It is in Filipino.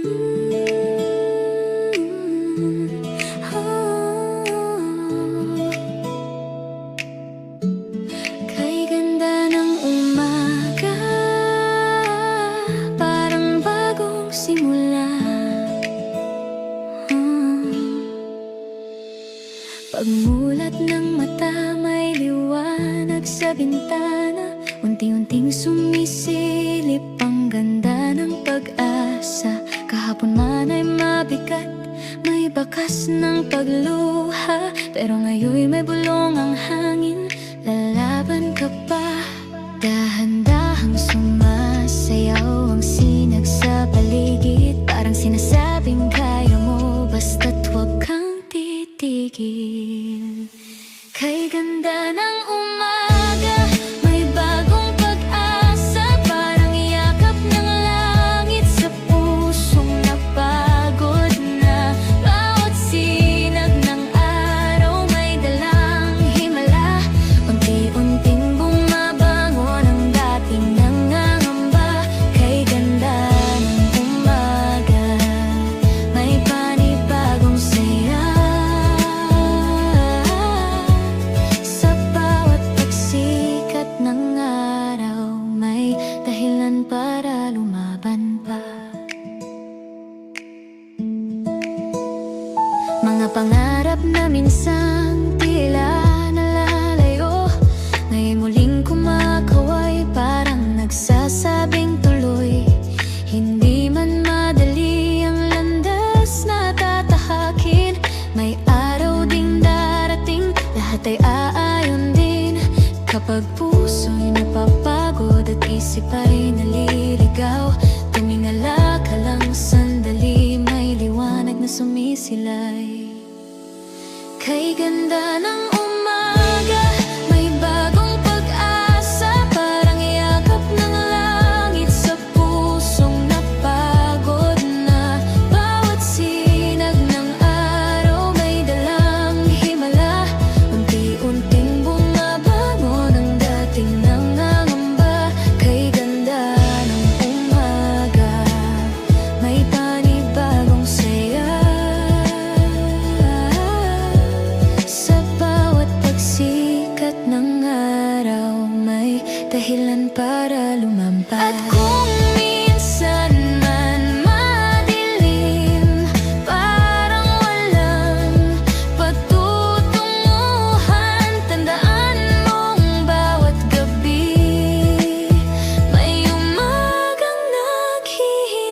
Kay ganda ng umaga, parang bagong simula. Pagmulat ng mata, may liwanag sa bintana. Unti-unting sumisilip ang ganda ng pag-asa. Kahapon man ay mabigat, may bakas ng pagluha, pero ngayon may bulong ang hangin. Lalaban ka pa, dahan-dahang sumasayaw ang sinag sa paligid. Parang sinasabing kaya mo, basta't huwag kang titigil. Kay ganda ng umaga, may bagong pag-asa. Parang yakap ng langit sa pusong napagod na. Bawat sinag ng araw may dalang himala. Unti-unting bumabangon ang dating nangangamba. Kay ganda ng umaga, may panibagong saya. Sa bawat pagsikat ng araw, may dahilan para lumaban pa. Mga pangarap na minsan tila nalalayo, ngayon muling kumakaway, parang nagsasabing tuloy. Hindi man madali ang landas na tatahakin, may araw ding darating, lahat ay aayon din. Kapag puso'y napapagod at isip ay naliligaw, tumingala ka lang sandali, may liwanag na sumisilay. Kay ganda ng